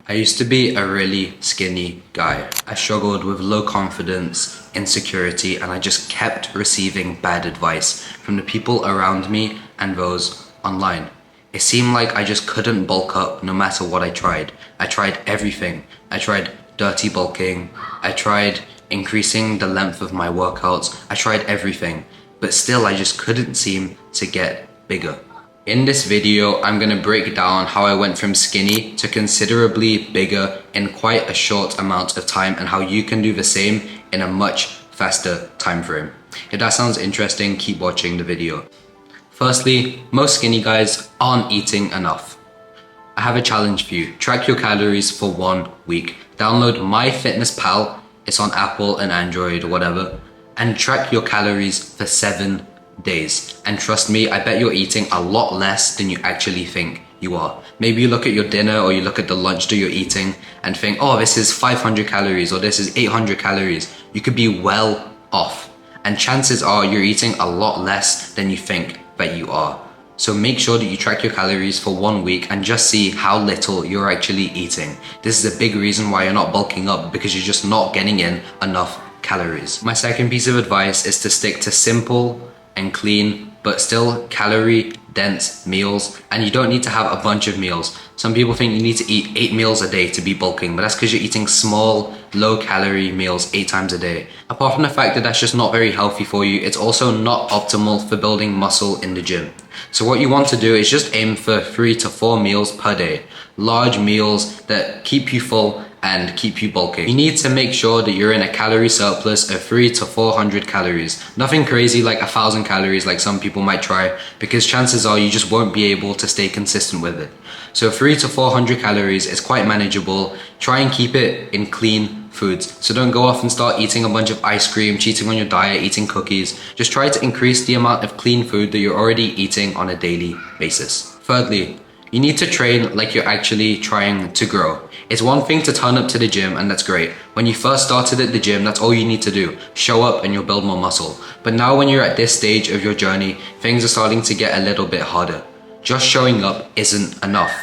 I used to be a really skinny guy. I struggled with low confidence, insecurity, and I just kept receiving bad advice from the people around me and those online. It seemed like I just couldn't bulk up no matter what I tried. I tried everything. I tried dirty bulking. I tried increasing the length of my workouts. I tried everything, but still I just couldn't seem to get bigger. In this video, I'm going to break down how I went from skinny to considerably bigger in quite a short amount of time and how you can do the same in a much faster time frame. If that sounds interesting, keep watching the video. Firstly, most skinny guys aren't eating enough. I have a challenge for you. Track your calories for 1 week. Download MyFitnessPal, it's on Apple and Android or whatever, and track your calories for 7 days. And trust me, I bet you're eating a lot less than you actually think you are. Maybe you look at your dinner or you look at the lunch that you're eating and think, oh, this is 500 calories or this is 800 calories. You could be well off. And chances are you're eating a lot less than you think that you are. So make sure that you track your calories for 1 week and just see how little you're actually eating. This is a big reason why you're not bulking up, because you're just not getting in enough calories. My second piece of advice is to stick to simple and clean, but still calorie dense meals. And you don't need to have a bunch of meals. Some people think you need to eat 8 meals a day to be bulking, but that's because you're eating small, low calorie meals 8 times a day. Apart from the fact that that's just not very healthy for you, it's also not optimal for building muscle in the gym. So what you want to do is just aim for 3 to 4 meals per day. Large meals that keep you full and keep you bulking. You need to make sure that you're in a calorie surplus of 300 to 400 calories. Nothing crazy like 1,000 calories like some people might try, because chances are you just won't be able to stay consistent with it. So 300 to 400 calories is quite manageable. Try and keep it in clean foods. So don't go off and start eating a bunch of ice cream, cheating on your diet, eating cookies. Just try to increase the amount of clean food that you're already eating on a daily basis. Thirdly, you need to train like you're actually trying to grow. It's one thing to turn up to the gym, and that's great. When you first started at the gym, that's all you need to do. Show up and you'll build more muscle. But now when you're at this stage of your journey, things are starting to get a little bit harder. Just showing up isn't enough.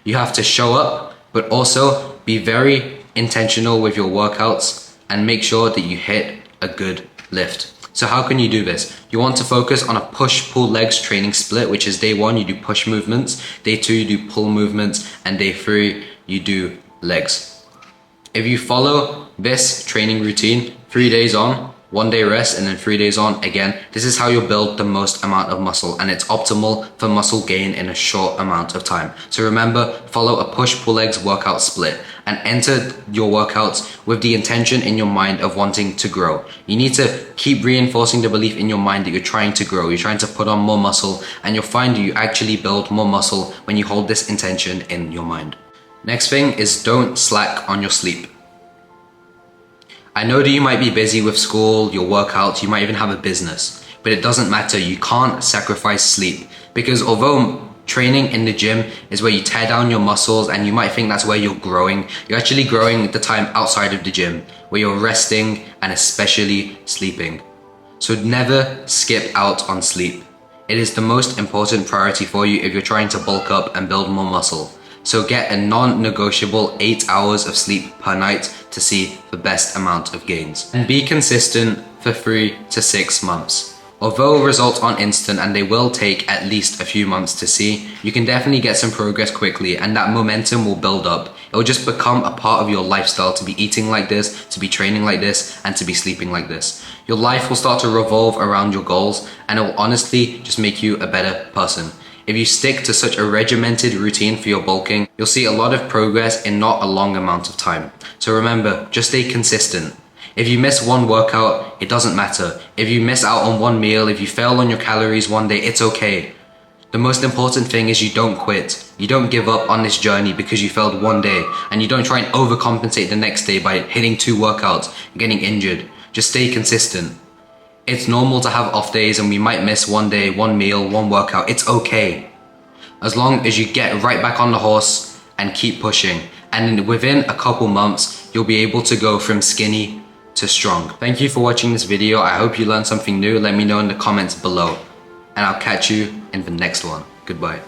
You have to show up, but also be very intentional with your workouts and make sure that you hit a good lift. So how can you do this? You want to focus on a push-pull legs training split, which is day 1, you do push movements, day 2, you do pull movements, and day 3, you do legs. If you follow this training routine, 3 days on, 1 day rest, and then 3 days on again, this is how you'll build the most amount of muscle, and it's optimal for muscle gain in a short amount of time. So remember, follow a push-pull legs workout split and enter your workouts with the intention in your mind of wanting to grow. You need to keep reinforcing the belief in your mind that you're trying to grow, you're trying to put on more muscle, and you'll find that you actually build more muscle when you hold this intention in your mind. Next thing is, don't slack on your sleep. I know that you might be busy with school, your workouts, you might even have a business, but it doesn't matter. You can't sacrifice sleep, because although training in the gym is where you tear down your muscles and you might think that's where you're growing, you're actually growing the time outside of the gym, where you're resting and especially sleeping. So never skip out on sleep. It is the most important priority for you if you're trying to bulk up and build more muscle. So get a non-negotiable 8 hours of sleep per night to see the best amount of gains. And be consistent for 3 to 6 months. Although results aren't instant and they will take at least a few months to see, you can definitely get some progress quickly, and that momentum will build up. It will just become a part of your lifestyle to be eating like this, to be training like this, and to be sleeping like this. Your life will start to revolve around your goals, and it will honestly just make you a better person. If you stick to such a regimented routine for your bulking, you'll see a lot of progress in not a long amount of time. So remember, just stay consistent. If you miss one workout, it doesn't matter. If you miss out on one meal, if you fail on your calories one day, it's okay. The most important thing is you don't quit. You don't give up on this journey because you failed one day, and you don't try and overcompensate the next day by hitting 2 workouts and getting injured. Just stay consistent. It's normal to have off days, and we might miss one day, one meal, one workout. It's okay. As long as you get right back on the horse and keep pushing. And within a couple months, you'll be able to go from skinny to strong. Thank you for watching this video. I hope you learned something new. Let me know in the comments below. And I'll catch you in the next one. Goodbye.